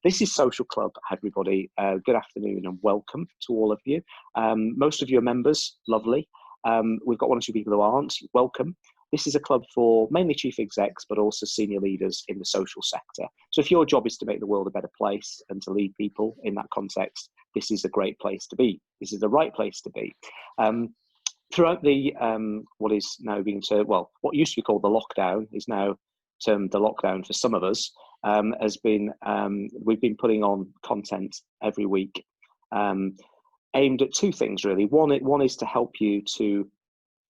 This is Social Club, everybody. Good afternoon and welcome to all of you. Most of you are members, lovely. We've got one or two people who aren't. Welcome. This is a club for mainly chief execs, but also senior leaders in the social sector. So if your job is to make the world a better place and to lead people in that context, this is a great place to be. This is the right place to be. Throughout the what is now being termed, well, what used to be called the lockdown is now termed the lockdown for some of us, has been, we've been putting on content every week aimed at two things really. One is to help you to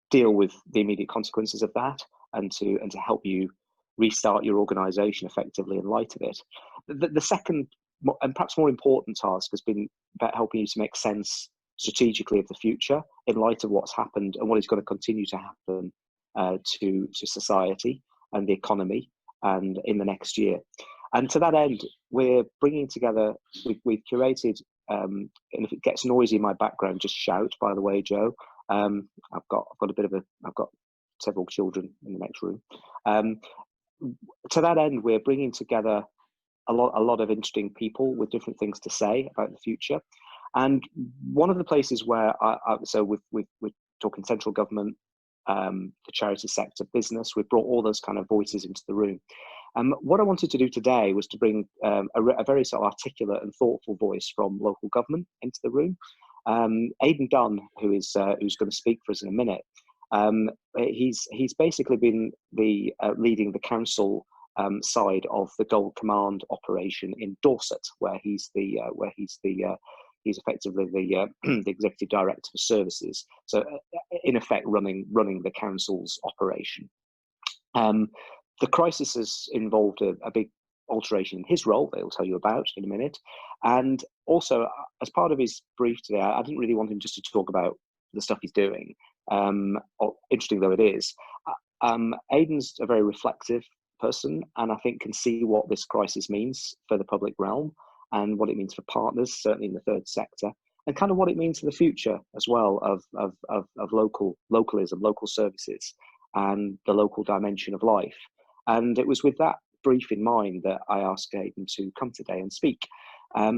deal with the immediate consequences of that and to help you restart your organisation effectively in light of it. The second and perhaps more important task has been about helping you to make sense strategically of the future in light of what's happened and what is going to continue to happen to society and the economy and in the next year. And to that end, we're bringing together, we've curated, and if it gets noisy in my background, just shout, by the way, Joe. I've got several children in the next room. To that end, we're bringing together a lot of interesting people with different things to say about the future. And one of the places where we're talking central government, the charity sector, business, we've brought all those kind of voices into the room. What I wanted to do today was to bring a very sort of articulate and thoughtful voice from local government into the room. Aidan Dunn, who's going to speak for us in a minute, he's basically been the leading the council side of the Gold Command operation in Dorset, where he's effectively the the executive director for services. So in effect, running the council's operation. The crisis has involved a big alteration in his role that he'll tell you about in a minute. And also, as part of his brief today, I didn't really want him just to talk about the stuff he's doing, interesting though it is. Aidan's a very reflective person, and I think can see what this crisis means for the public realm and what it means for partners, certainly in the third sector, and kind of what it means for the future as well of localism, local services, and the local dimension of life. And it was with that brief in mind that I asked Aidan to come today and speak.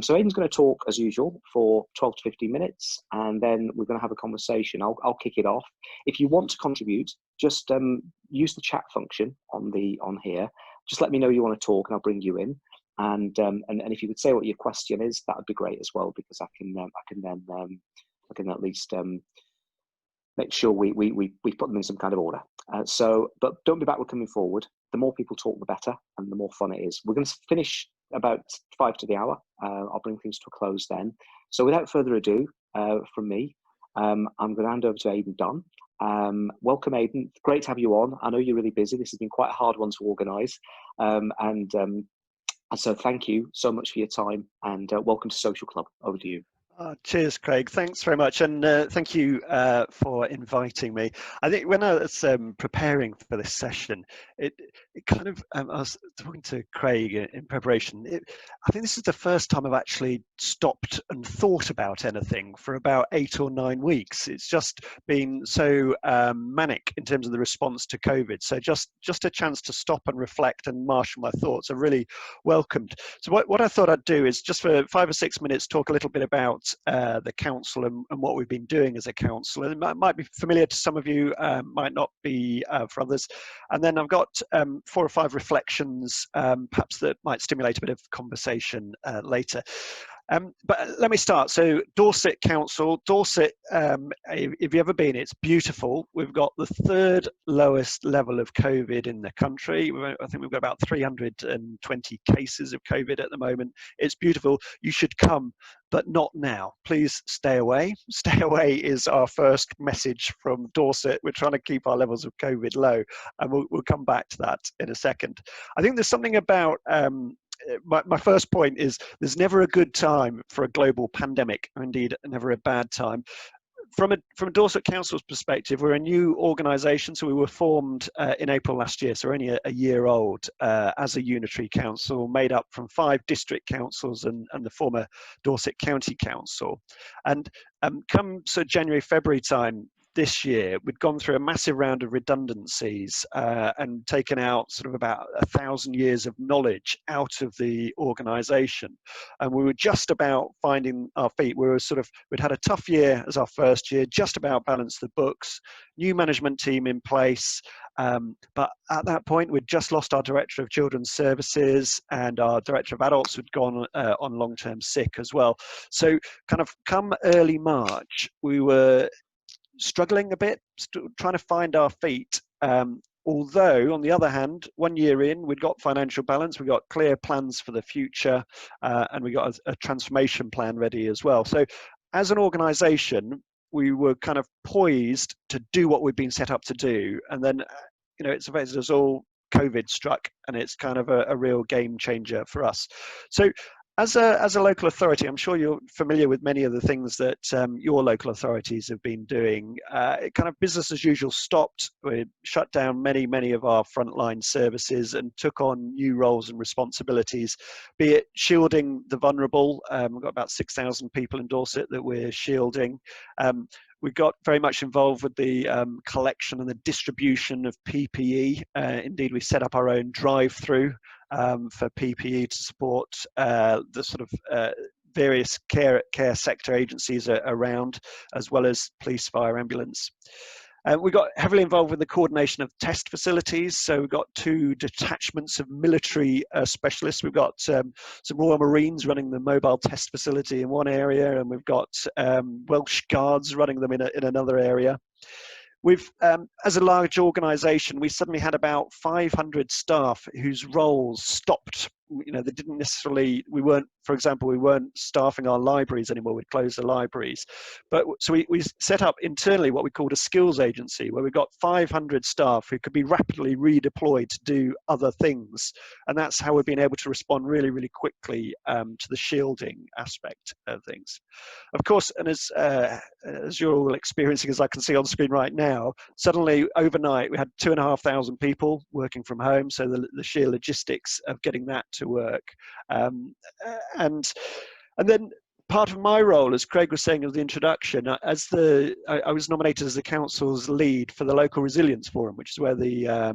So Aidan's going to talk as usual for 12 to 15 minutes, and then we're going to have a conversation. I'll kick it off. If you want to contribute, just use the chat function on here. Just let me know you want to talk, and I'll bring you in. And if you could say what your question is, that would be great as well, because I can then at least make sure we put them in some kind of order. But don't be backward coming forward. The more people talk, the better, and the more fun it is. We're going to finish about 5 to the hour. I'll bring things to a close then. So without further ado, from me, I'm going to hand over to Aidan Dunn. Welcome, Aidan. Great to have you on. I know you're really busy. This has been quite a hard one to organise. And so thank you so much for your time, and welcome to Social Club. Over to you. Cheers, Craig. Thanks very much, and thank you for inviting me. I think when I was preparing for this session, it kind of I was talking to Craig in preparation. I think this is the first time I've actually stopped and thought about anything for about 8 or 9 weeks. It's just been so manic in terms of the response to COVID. So just a chance to stop and reflect and marshal my thoughts are really welcomed. So what I thought I'd do is just for 5 or 6 minutes talk a little bit about the council and what we've been doing as a council. And it might be familiar to some of you, might not be for others. And then I've got 4 or 5 reflections, perhaps that might stimulate a bit of conversation later. But let me start. So Dorset Council, Dorset, if you've ever been, it's beautiful. We've got the 3rd lowest level of COVID in the country. I think we've got about 320 cases of COVID at the moment. It's beautiful. You should come, but not now. Please stay away. Stay away is our first message from Dorset. We're trying to keep our levels of COVID low, and we'll come back to that in a second. I think there's something about my first point is there's never a good time for a global pandemic, or indeed never a bad time. From a Dorset Council's perspective, we're a new organisation, so we were formed in April last year, so we're only a year old as a unitary council made up from 5 district councils and the former Dorset County Council. And come January, February time, this year, we'd gone through a massive round of redundancies and taken out sort of about 1,000 years of knowledge out of the organisation, and we were just about finding our feet. We'd had a tough year as our first year, just about balanced the books, new management team in place, but at that point we'd just lost our director of children's services, and our director of adults had gone on long-term sick as well. So kind of come early March, we were struggling a bit, trying to find our feet. Although, on the other hand, 1 year in, we'd got financial balance, we got clear plans for the future, and we got a transformation plan ready as well. So as an organisation, we were kind of poised to do what we've been set up to do. And then, it's affected us all. COVID struck, and it's kind of a real game changer for us. So as a local authority, I'm sure you're familiar with many of the things that your local authorities have been doing. Kind of business as usual stopped. We shut down many of our frontline services and took on new roles and responsibilities, be it shielding the vulnerable. We've got about 6,000 people in Dorset that we're shielding. We got very much involved with the collection and the distribution of PPE. Indeed, we set up our own drive-through for PPE to support the sort of various care sector agencies around, as well as police, fire, ambulance. We got heavily involved with the coordination of test facilities. So we've got 2 detachments of military specialists. We've got some Royal Marines running the mobile test facility in one area, and we've got Welsh Guards running them in another area. We've, as a large organisation, we suddenly had about 500 staff whose roles stopped. They didn't necessarily, for example, we weren't staffing our libraries anymore. We'd closed the libraries. But so we set up internally what we called a skills agency, where we got 500 staff who could be rapidly redeployed to do other things. And that's how we've been able to respond really, really quickly to the shielding aspect of things. Of course, and as you're all experiencing, as I can see on screen right now, suddenly overnight we had 2,500 people working from home. So the sheer logistics of getting that to work, and then part of my role, as Craig was saying in the introduction, I was nominated as the council's lead for the local resilience forum, which is where the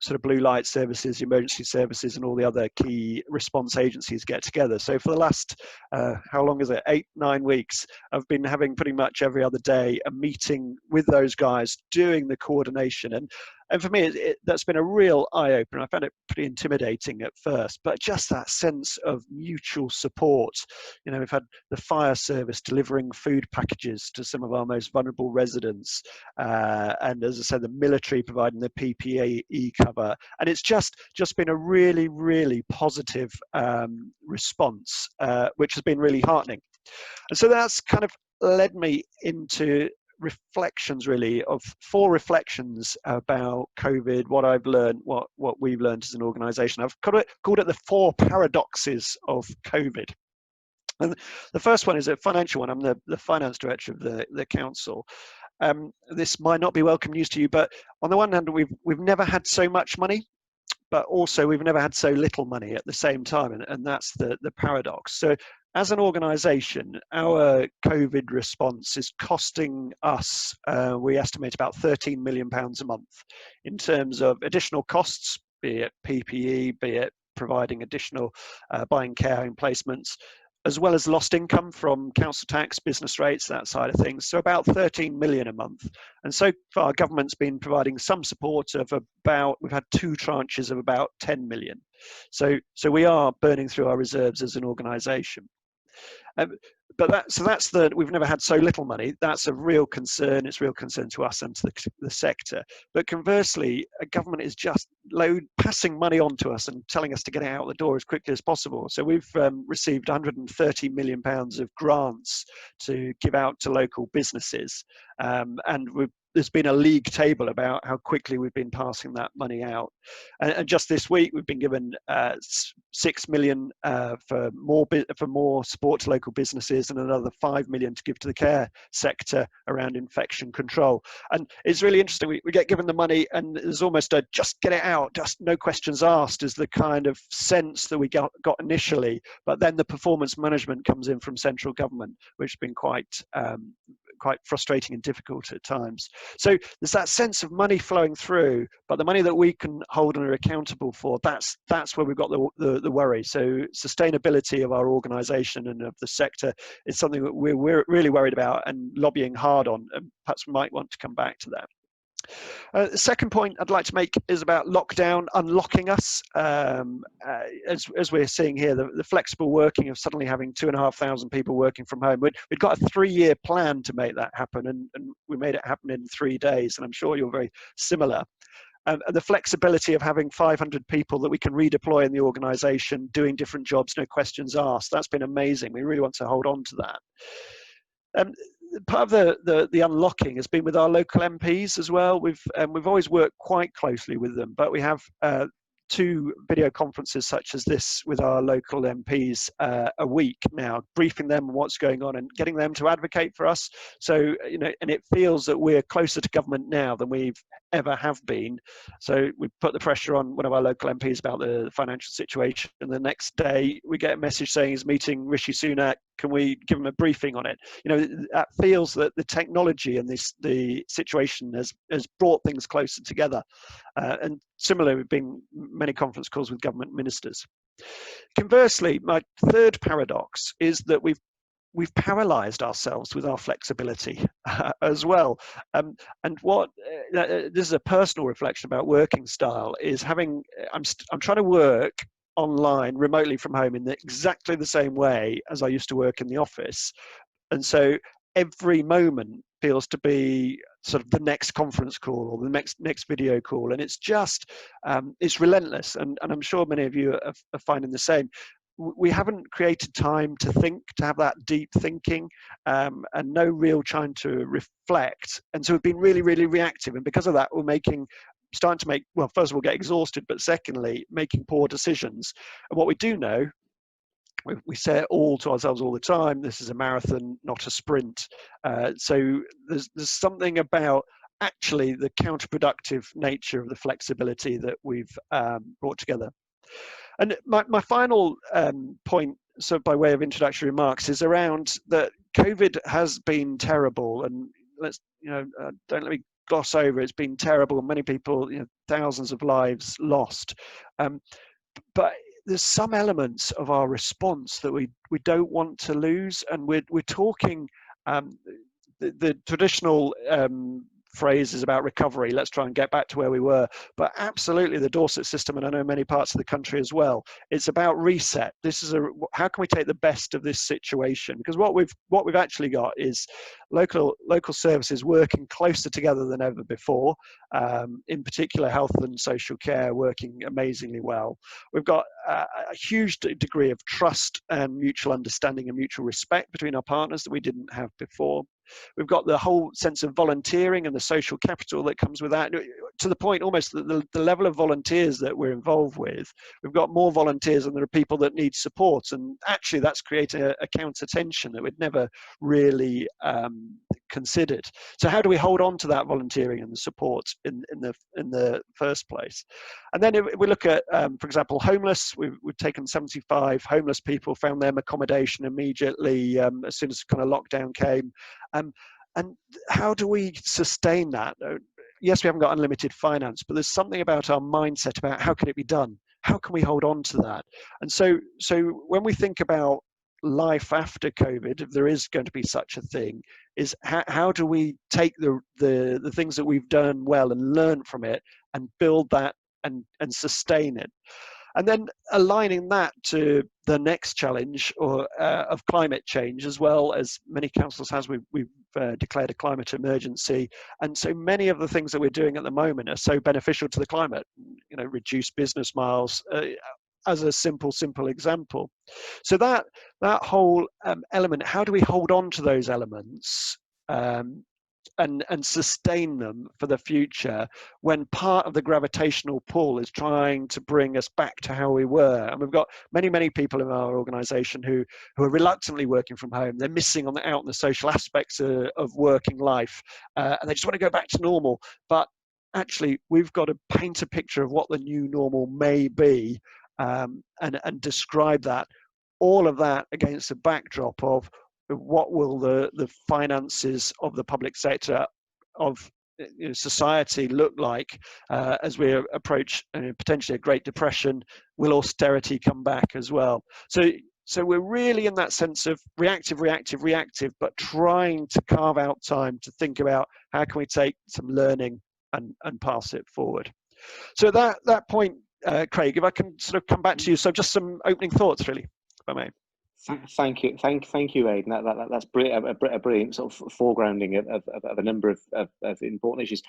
sort of blue light services, emergency services, and all the other key response agencies get together. So for the last, how long is it, 8-9 weeks, I've been having pretty much every other day a meeting with those guys doing the coordination. And for me, that's been a real eye-opener. I found it pretty intimidating at first, but just that sense of mutual support. We've had the fire service delivering food packages to some of our most vulnerable residents. And as I said, the military providing the PPE cover. And it's just been a really, really positive response, which has been really heartening. And so that's kind of led me into reflections, really, of 4 reflections about COVID, what I've learned, what we've learned as an organisation. I've called it the 4 paradoxes of COVID. And the first one is a financial one. I'm the finance director of the council. This might not be welcome news to you, but on the one hand, we've never had so much money, but also we've never had so little money at the same time, and that's the paradox. So as an organisation, our COVID response is costing us, we estimate, about £13 million a month in terms of additional costs, be it PPE, be it providing additional buying care home placements, as well as lost income from council tax, business rates, that side of things. So about 13 million a month. And so far, government's been providing some support of we've had 2 tranches of about 10 million. So we are burning through our reserves as an organisation. We've never had so little money. That's a real concern. It's a real concern to us and to the sector. But conversely, a government is just passing money on to us and telling us to get it out the door as quickly as possible. So we've received £130 million of grants to give out to local businesses. And there's been a league table about how quickly we've been passing that money out. And just this week, we've been given 6 million for more support to local businesses, and another 5 million to give to the care sector around infection control. And it's really interesting. We get given the money, and there's almost a just get it out, just no questions asked, is the kind of sense that we got initially. But then the performance management comes in from central government, which has been quite quite frustrating and difficult at times. So there's that sense of money flowing through, but the money that we can hold and are accountable for, that's where we've got the worry. So sustainability of our organisation and of the sector is something that we're really worried about and lobbying hard on, and perhaps we might want to come back to that. The second point I'd like to make is about lockdown unlocking us. As we're seeing here, the flexible working of suddenly having 2,500 people working from home. We'd got a 3-year plan to make that happen, and we made it happen in 3 days, and I'm sure you're very similar. And the flexibility of having 500 people that we can redeploy in the organisation, doing different jobs, no questions asked, that's been amazing. We really want to hold on to that. Part of the unlocking has been with our local MPs as well. We've always worked quite closely with them, but we have 2 video conferences such as this with our local MPs a week now, briefing them on what's going on and getting them to advocate for us. So, and it feels that we're closer to government now than we've ever have been. So we put the pressure on one of our local MPs about the financial situation, and the next day we get a message saying he's meeting Rishi Sunak. Can we give him a briefing on it? That feels that the technology and the situation has brought things closer together. And similarly, we've been many conference calls with government ministers. Conversely, my third paradox is that we've paralysed ourselves with our flexibility as well. And what this is a personal reflection about working style is I'm trying to work online remotely from home in exactly the same way as I used to work in the office, and so every moment feels to be sort of the next conference call or the next video call, and it's just it's relentless, and I'm sure many of you are finding the same. We haven't created time to think, to have that deep thinking, and no real time to reflect, and so we've been really, really reactive, and because of that we're starting to make, well, first of all, get exhausted, but secondly, making poor decisions. And what we do know, we say it all to ourselves all the time, this is a marathon, not a sprint. So there's something about actually the counterproductive nature of the flexibility that we've brought together. And my final point, so by way of introductory remarks, is around that COVID has been terrible, and don't let me gloss over, it's been terrible. Many people, thousands of lives lost. But there's some elements of our response that we don't want to lose, and we're talking the traditional phrase is about recovery. Let's try and get back to where we were. But absolutely, the Dorset system, and I know many parts of the country as well, it's about reset. This is how can we take the best of this situation? Because what we've actually got is local services working closer together than ever before. In particular, health and social care working amazingly well. We've got a huge degree of trust and mutual understanding and mutual respect between our partners that we didn't have before. We've got the whole sense of volunteering and the social capital that comes with that, to the point almost that the level of volunteers that we're involved with, we've got more volunteers than there are people that need support, and actually that's creating a counter tension that we'd never really considered. So how do we hold on to that volunteering and the support in the first place? And then if we look at, for example, homeless, we've taken 75 homeless people, found them accommodation immediately as soon as kind of lockdown came. And how do we sustain that? Yes, we haven't got unlimited finance, but there's something about our mindset about how can it be done? How can we hold on to that? And so when we think about life after COVID, if there is going to be such a thing, is how do we take the things that we've done well and learn from it and build that and sustain it? And then aligning that to the next challenge of climate change, as well as many councils has, we've declared a climate emergency. And so many of the things that we're doing at the moment are so beneficial to the climate, reduce business miles, as a simple example. So that whole element, how do we hold on to those elements and sustain them for the future when part of the gravitational pull is trying to bring us back to how we were? And we've got many people in our organisation who are reluctantly working from home. They're missing out on the social aspects of working life, and they just want to go back to normal. But actually, we've got to paint a picture of what the new normal may be, and describe that, all of that against a backdrop of what will the finances of the public sector of society look like as we approach potentially a Great Depression? Will austerity come back as well? So we're really in that sense of reactive, but trying to carve out time to think about how can we take some learning and pass it forward. So at that point, Craig, if I can sort of come back to you, so just some opening thoughts, really, if I may. Thank you, Aidan. That's brilliant, a brilliant sort of foregrounding of a number of important issues.